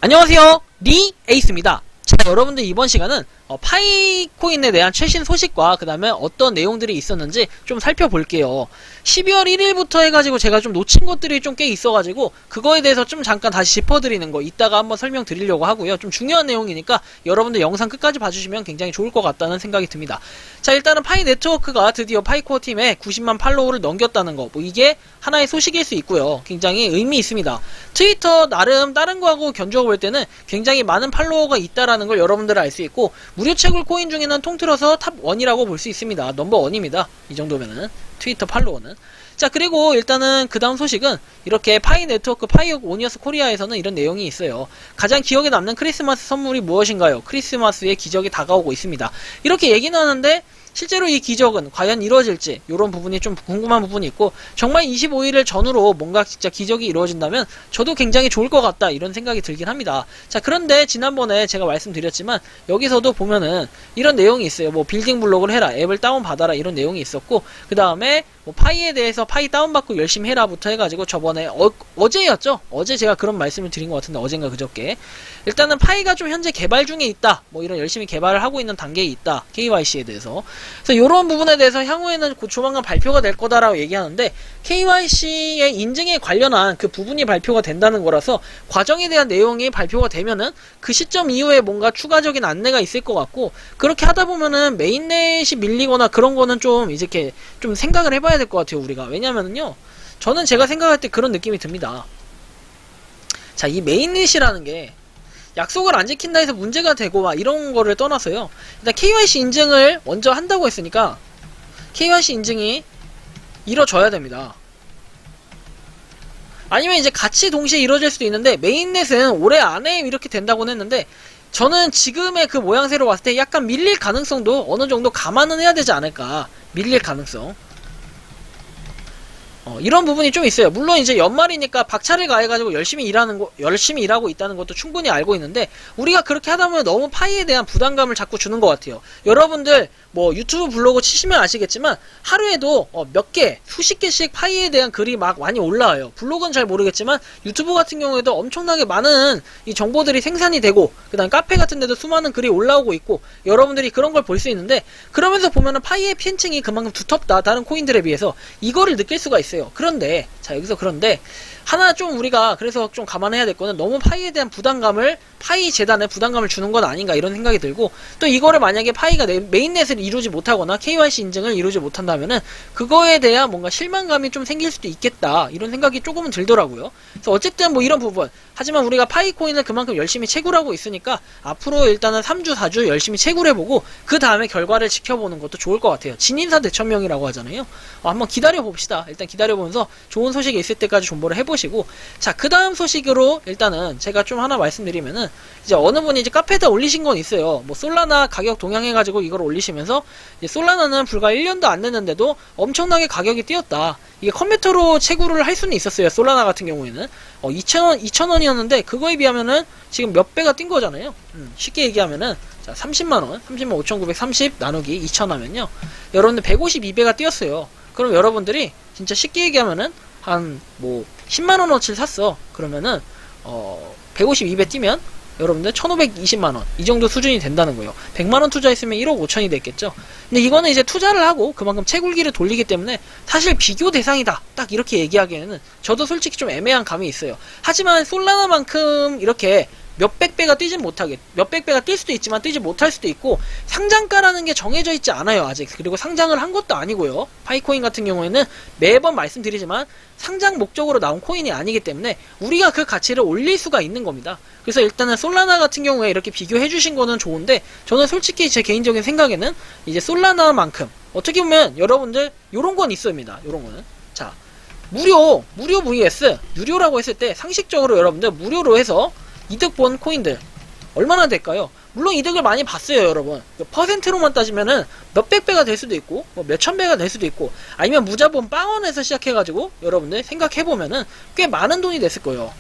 안녕하세요, 리 에이스입니다. 자, 여러분들 이번 시간은 파이코인에 대한 최신 소식과 그 다음에 어떤 내용들이 있었는지 좀 살펴볼게요. 12월 1일부터 해가지고 제가 좀 놓친 것들이 좀 꽤 있어가지고 그거에 대해서 좀 잠깐 다시 짚어드리는 거 이따가 한번 설명드리려고 하고요. 좀 중요한 내용이니까 여러분들 영상 끝까지 봐주시면 굉장히 좋을 것 같다는 생각이 듭니다. 자, 일단은 파이 네트워크가 드디어 파이코어 팀에 90만 팔로우를 넘겼다는 거, 뭐 이게 하나의 소식일 수 있고요. 굉장히 의미 있습니다. 트위터 나름 다른 거하고 견주어 볼 때는 굉장히 많은 팔로워가 있다라는 걸 여러분들 알 수 있고, 무료 채굴 코인 중에는 통틀어서 탑1이라고 볼 수 있습니다. 넘버1입니다. 이 정도면은 트위터 팔로워는. 자, 그리고 일단은 그 다음 소식은 이렇게 파이 네트워크 파이옥 오니어스 코리아에서는 이런 내용이 있어요. 가장 기억에 남는 크리스마스 선물이 무엇인가요? 크리스마스의 기적이 다가오고 있습니다. 이렇게 얘기는 하는데 실제로 이 기적은 과연 이루어질지 이런 부분이 좀 궁금한 부분이 있고, 정말 25일을 전후로 뭔가 진짜 기적이 이루어진다면 저도 굉장히 좋을 것 같다 이런 생각이 들긴 합니다. 자, 그런데 지난번에 제가 말씀드렸지만 여기서도 보면은 이런 내용이 있어요. 뭐 빌딩 블록을 해라, 앱을 다운받아라 이런 내용이 있었고, 그 다음에 뭐 파이에 대해서 파이 다운받고 열심히 해라부터 해가지고 저번에 어제였죠? 어제 제가 그런 말씀을 드린 것 같은데, 어젠가 그저께. 일단은 파이가 좀 현재 개발 중에 있다, 뭐 이런 열심히 개발을 하고 있는 단계에 있다, KYC에 대해서. 그래서 이런 부분에 대해서 향후에는 곧 조만간 발표가 될 거다라고 얘기하는데, KYC의 인증에 관련한 그 부분이 발표가 된다는 거라서 과정에 대한 내용이 발표가 되면은 그 시점 이후에 뭔가 추가적인 안내가 있을 것 같고, 그렇게 하다 보면은 메인넷이 밀리거나 그런 거는 좀 이렇게 좀 생각을 해봐야 될 것 같아요, 우리가. 왜냐면은요, 저는 제가 생각할 때 그런 느낌이 듭니다. 자, 이 메인넷이라는 게 약속을 안 지킨다 해서 문제가 되고 막 이런 거를 떠나서요, 일단 KYC 인증을 먼저 한다고 했으니까 KYC 인증이 이루어져야 됩니다. 아니면 이제 같이 동시에 이루어질 수도 있는데, 메인넷은 올해 안에 이렇게 된다고는 했는데 저는 지금의 그 모양새로 봤을 때 약간 밀릴 가능성도 어느 정도 감안은 해야 되지 않을까. 밀릴 가능성, 이런 부분이 좀 있어요. 물론 이제 연말이니까 박차를 가해가지고 열심히 일하고 있다는 것도 충분히 알고 있는데, 우리가 그렇게 하다 보면 너무 파이에 대한 부담감을 자꾸 주는 것 같아요. 여러분들 뭐 유튜브 블로그 치시면 아시겠지만 하루에도 몇 개, 수십 개씩 파이에 대한 글이 막 많이 올라와요. 블로그는 잘 모르겠지만 유튜브 같은 경우에도 엄청나게 많은 이 정보들이 생산이 되고, 그 다음 카페 같은 데도 수많은 글이 올라오고 있고, 여러분들이 그런 걸 볼 수 있는데, 그러면서 보면은 파이의 팬층이 그만큼 두텁다, 다른 코인들에 비해서, 이거를 느낄 수가 있어요. 그런데 자, 여기서 그런데 하나 좀 우리가 그래서 좀 감안해야 될 거는, 너무 파이에 대한 부담감을, 파이 재단에 부담감을 주는 건 아닌가 이런 생각이 들고, 또 이거를 만약에 파이가 메인넷을 이루지 못하거나 KYC 인증을 이루지 못한다면은 그거에 대한 뭔가 실망감이 좀 생길 수도 있겠다 이런 생각이 조금은 들더라고요. 그래서 어쨌든 뭐 이런 부분, 하지만 우리가 파이코인을 그만큼 열심히 채굴하고 있으니까 앞으로 일단은 3주 4주 열심히 채굴해보고 그 다음에 결과를 지켜보는 것도 좋을 것 같아요. 진인사 대천명이라고 하잖아요. 한번 기다려봅시다. 일단 기다려보면서 좋은 소식이 있을 때까지 존버를 해보시고, 자, 그 다음 소식으로 일단은 제가 좀 하나 말씀드리면은, 이제 어느 분이 이제 카페에다 올리신 건 있어요. 뭐 솔라나 가격 동향해가지고 이걸 올리시면서, 이제 솔라나는 불과 1년도 안 됐는데도 엄청나게 가격이 뛰었다. 이게 컴퓨터로 채굴을 할 수는 있었어요. 솔라나 같은 경우에는 2,000원이었는데 그거에 비하면은 지금 몇 배가 뛴 거잖아요. 쉽게 얘기하면은, 자, 30만원 305,930 나누기 2,000 하면요, 여러분들 152배가 뛰었어요. 그럼 여러분들이 진짜 쉽게 얘기하면은 한 뭐 10만원어치를 샀어. 그러면은 152배 뛰면 여러분들 1,520만원 이 정도 수준이 된다는 거예요. 100만원 투자했으면 1억 5천이 됐겠죠. 근데 이거는 이제 투자를 하고 그만큼 채굴기를 돌리기 때문에 사실 비교 대상이다, 딱 이렇게 얘기하기에는 저도 솔직히 좀 애매한 감이 있어요. 하지만 솔라나만큼 이렇게 몇백 배가 뛰진 못하게, 몇백 배가 뛸 수도 있지만 뛰지 못할 수도 있고, 상장가라는 게 정해져 있지 않아요, 아직. 그리고 상장을 한 것도 아니고요. 파이코인 같은 경우에는 매번 말씀드리지만 상장 목적으로 나온 코인이 아니기 때문에 우리가 그 가치를 올릴 수가 있는 겁니다. 그래서 일단은 솔라나 같은 경우에 이렇게 비교해 주신 거는 좋은데, 저는 솔직히 제 개인적인 생각에는 이제 솔라나만큼 어떻게 보면 여러분들 요런 건 있습니다. 요런 거는, 자, 무료 vs 유료라고 했을 때 상식적으로 여러분들 무료로 해서 이득 본 코인들 얼마나 될까요? 물론 이득을 많이 봤어요, 여러분. 퍼센트로만 따지면은 몇백 배가 될 수도 있고, 뭐 몇천 배가 될 수도 있고, 아니면 무자본 빵원에서 시작해가지고 여러분들 생각해보면은 꽤 많은 돈이 됐을 거예요.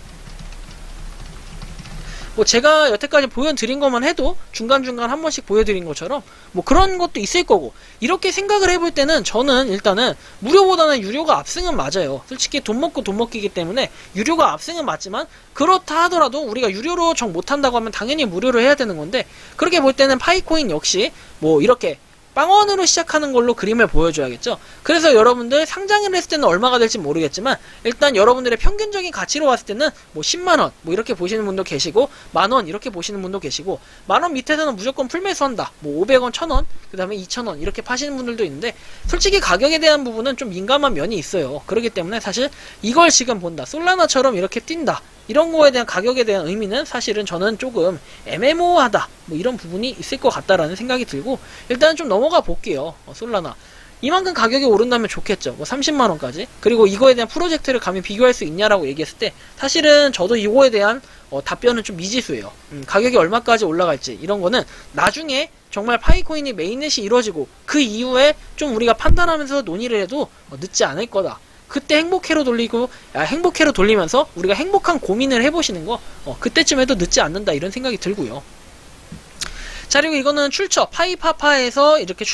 뭐 제가 여태까지 보여드린 것만 해도 중간중간 한 번씩 보여드린 것처럼 뭐 그런 것도 있을 거고, 이렇게 생각을 해볼 때는 저는 일단은 무료보다는 유료가 압승은 맞아요. 솔직히 돈 먹고 돈 먹기이기 때문에 유료가 압승은 맞지만, 그렇다 하더라도 우리가 유료로 정 못한다고 하면 당연히 무료로 해야 되는 건데, 그렇게 볼 때는 파이코인 역시 뭐 이렇게 빵원으로 시작하는 걸로 그림을 보여줘야겠죠. 그래서 여러분들 상장을 했을 때는 얼마가 될지 모르겠지만, 일단 여러분들의 평균적인 가치로 봤을 때는 뭐 10만원 뭐 이렇게 보시는 분도 계시고, 만원 이렇게 보시는 분도 계시고, 만원 밑에서는 무조건 풀매수한다, 뭐 500원 1000원 그 다음에 2000원 이렇게 파시는 분들도 있는데, 솔직히 가격에 대한 부분은 좀 민감한 면이 있어요. 그렇기 때문에 사실 이걸 지금 본다, 솔라나처럼 이렇게 뛴다, 이런 거에 대한 가격에 대한 의미는 사실은 저는 조금 애매모호하다, 뭐 이런 부분이 있을 것 같다라는 생각이 들고, 일단 좀 넘어가 볼게요. 솔라나 이만큼 가격이 오른다면 좋겠죠. 뭐 30만원까지. 그리고 이거에 대한 프로젝트를 감히 비교할 수 있냐라고 얘기했을 때, 사실은 저도 이거에 대한 답변은 좀 미지수예요. 가격이 얼마까지 올라갈지 이런 거는 나중에 정말 파이코인이 메인넷이 이루어지고 그 이후에 좀 우리가 판단하면서 논의를 해도 늦지 않을 거다. 그때 행복회로 돌리면서 우리가 행복한 고민을 해보시는 거, 그때쯤 해도 늦지 않는다, 이런 생각이 들고요. 자, 그리고 이거는 출처, 파이파파에서 이렇게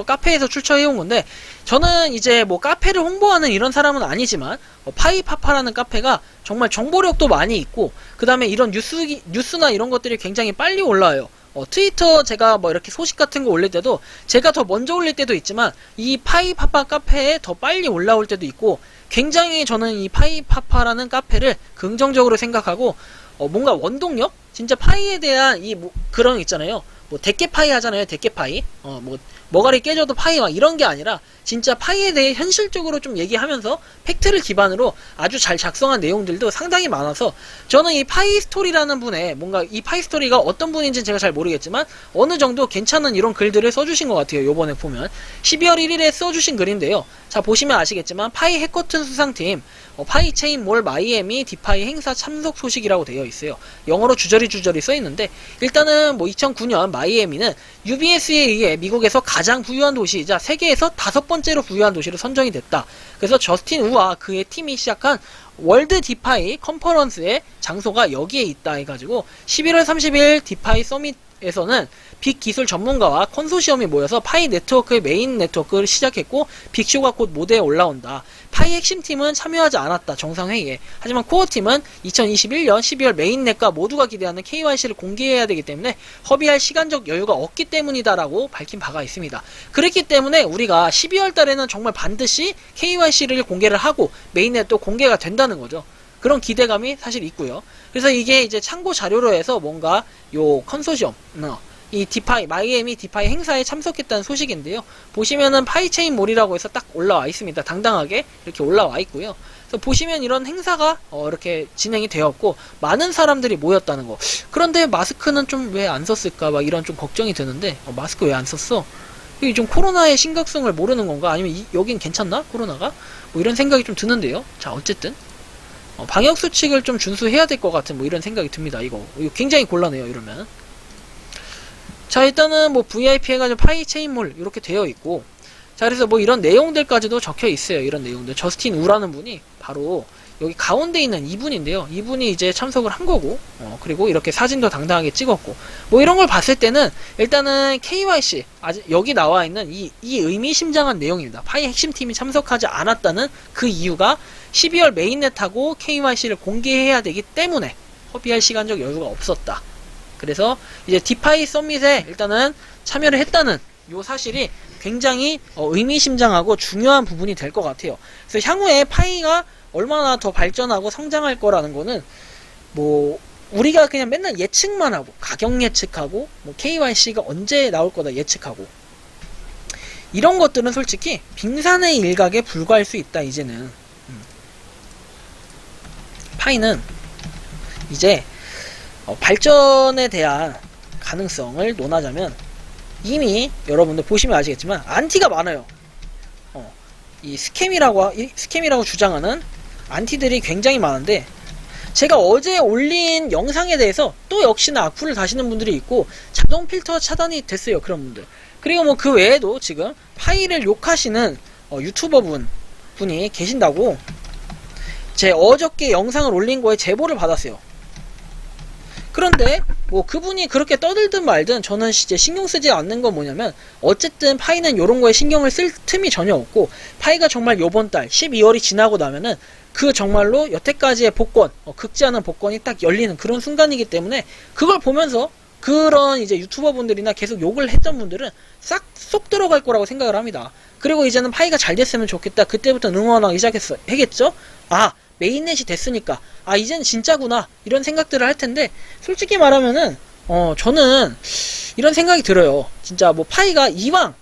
카페에서 출처해온 건데, 저는 이제 뭐 카페를 홍보하는 이런 사람은 아니지만, 파이파파라는 카페가 정말 정보력도 많이 있고, 그 다음에 이런 뉴스나 이런 것들이 굉장히 빨리 올라와요. 트위터 제가 뭐 이렇게 소식 같은 거 올릴 때도 제가 더 먼저 올릴 때도 있지만, 이 파이파파 카페에 더 빨리 올라올 때도 있고, 굉장히 저는 이 파이파파라는 카페를 긍정적으로 생각하고, 뭔가 원동력? 진짜 파이에 대한 그런 있잖아요. 뭐 대깨파이 하잖아요. 대깨파이. 뭐 머가리 깨져도 파이 막 이런 게 아니라, 진짜 파이에 대해 현실적으로 좀 얘기하면서 팩트를 기반으로 아주 잘 작성한 내용들도 상당히 많아서, 저는 이 파이 스토리라는 분의, 뭔가 이 파이 스토리가 어떤 분인지는 제가 잘 모르겠지만 어느 정도 괜찮은 이런 글들을 써주신 것 같아요. 요번에 보면 12월 1일에 써주신 글인데요. 자, 보시면 아시겠지만 파이 해커튼 수상팀 파이체인 몰 마이애미 디파이 행사 참석 소식이라고 되어 있어요. 영어로 주저리 써있는데, 일단은 뭐 2009년 마이애미는 UBS에 의해 미국에서 가장 부유한 도시이자 세계에서 5번째로 부유한 도시로 선정이 됐다. 그래서 저스틴 우와 그의 팀이 시작한 월드 디파이 컨퍼런스의 장소가 여기에 있다 해가지고, 11월 30일 디파이 서밋에서는 빅 기술 전문가와 컨소시엄이 모여서 파이 네트워크의 메인 네트워크를 시작했고, 빅쇼가 곧 무대에 올라온다. 파이 핵심팀은 참여하지 않았다, 정상회의에. 하지만 코어팀은 2021년 12월 메인넷과 모두가 기대하는 KYC를 공개해야 되기 때문에 허비할 시간적 여유가 없기 때문이다 라고 밝힌 바가 있습니다. 그렇기 때문에 우리가 12월 달에는 정말 반드시 KYC를 공개를 하고 메인넷도 공개가 된다는 거죠. 그런 기대감이 사실 있고요. 그래서 이게 이제 참고 자료로 해서 뭔가 요 컨소시엄, 이 디파이, 마이애미 디파이 행사에 참석했다는 소식인데요. 보시면은 파이체인 몰이라고 해서 딱 올라와 있습니다. 당당하게 이렇게 올라와 있고요. 그래서 보시면 이런 행사가 이렇게 진행이 되었고, 많은 사람들이 모였다는 거. 그런데 마스크는 좀 왜 안 썼을까, 막 이런 좀 걱정이 드는데, 마스크 왜 안 썼어? 이게 좀 코로나의 심각성을 모르는 건가? 아니면 여긴 괜찮나? 코로나가? 뭐 이런 생각이 좀 드는데요. 자, 어쨌든 방역수칙을 좀 준수해야 될 것 같은 뭐 이런 생각이 듭니다. 이거 굉장히 곤란해요, 이러면. 자, 일단은 뭐 VIP 해가지고 파이체인몰 이렇게 되어 있고, 자, 그래서 뭐 이런 내용들까지도 적혀 있어요. 이런 내용들. 저스틴 우라는 분이 바로 여기 가운데 있는 이분인데요. 이분이 이제 참석을 한 거고, 그리고 이렇게 사진도 당당하게 찍었고, 뭐 이런 걸 봤을 때는 일단은 KYC, 아직 여기 나와 있는 이 의미심장한 내용입니다. 파이 핵심팀이 참석하지 않았다는 그 이유가 12월 메인넷하고 KYC를 공개해야 되기 때문에 허비할 시간적 여유가 없었다. 그래서 이제 디파이 서밋에 일단은 참여를 했다는 요 사실이 굉장히 의미심장하고 중요한 부분이 될 것 같아요. 그래서 향후에 파이가 얼마나 더 발전하고 성장할 거라는 거는 뭐 우리가 그냥 맨날 예측만 하고, 가격 예측하고, 뭐 KYC가 언제 나올 거다 예측하고, 이런 것들은 솔직히 빙산의 일각에 불과할 수 있다. 이제는 파이는 이제 발전에 대한 가능성을 논하자면, 이미 여러분들 보시면 아시겠지만 안티가 많아요. 이 스캠이라고 주장하는 안티들이 굉장히 많은데, 제가 어제 올린 영상에 대해서 또 역시나 악플을 다시는 분들이 있고, 자동 필터 차단이 됐어요, 그런 분들. 그리고 뭐 그 외에도 지금 파이를 욕하시는 유튜버 분이 계신다고 제 어저께 영상을 올린 거에 제보를 받았어요. 그런데 뭐 그분이 그렇게 떠들든 말든 저는 이제 신경 쓰지 않는 건 뭐냐면, 어쨌든 파이는 요런 거에 신경을 쓸 틈이 전혀 없고, 파이가 정말 요번 달 12월이 지나고 나면은 그 정말로 여태까지의 복권, 긁지 않은 복권이 딱 열리는 그런 순간이기 때문에, 그걸 보면서 그런 이제 유튜버 분들이나 계속 욕을 했던 분들은 싹 쏙 들어갈 거라고 생각을 합니다. 그리고 이제는 파이가 잘 됐으면 좋겠다, 그때부터 응원하기 하겠죠? 아, 메인넷이 됐으니까, 아, 이젠 진짜구나, 이런 생각들을 할 텐데, 솔직히 말하면은 저는 이런 생각이 들어요. 진짜 뭐 파이가 이왕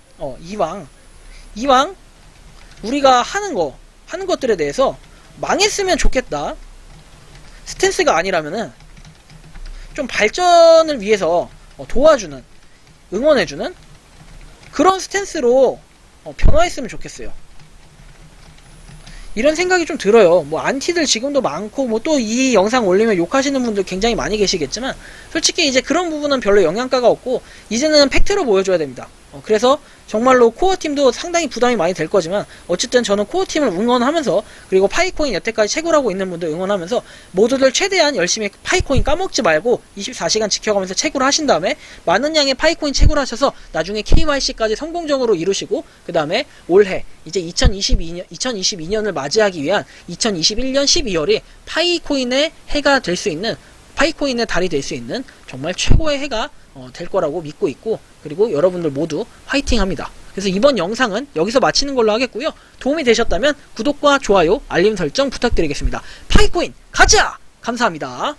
우리가 하는 것들에 대해서 망했으면 좋겠다, 스탠스가 아니라면은 좀 발전을 위해서 도와주는, 응원해주는 그런 스탠스로 변화했으면 좋겠어요. 이런 생각이 좀 들어요. 뭐 안티들 지금도 많고, 뭐 또 이 영상 올리면 욕하시는 분들 굉장히 많이 계시겠지만, 솔직히 이제 그런 부분은 별로 영향가가 없고, 이제는 팩트로 보여줘야 됩니다. 그래서 정말로 코어팀도 상당히 부담이 많이 될 거지만, 어쨌든 저는 코어팀을 응원하면서, 그리고 파이코인 여태까지 채굴하고 있는 분들 응원하면서, 모두들 최대한 열심히 파이코인 까먹지 말고 24시간 지켜가면서 채굴을 하신 다음에 많은 양의 파이코인 채굴하셔서 나중에 KYC까지 성공적으로 이루시고, 그 다음에 올해 이제 2022년을 맞이하기 위한 2021년 12월이 파이코인의 해가 될 수 있는, 파이코인의 달이 될 수 있는 정말 최고의 해가 될 거라고 믿고 있고, 그리고 여러분들 모두 화이팅 합니다. 그래서 이번 영상은 여기서 마치는 걸로 하겠고요. 도움이 되셨다면 구독과 좋아요, 알림 설정 부탁드리겠습니다. 파이코인 가자! 감사합니다.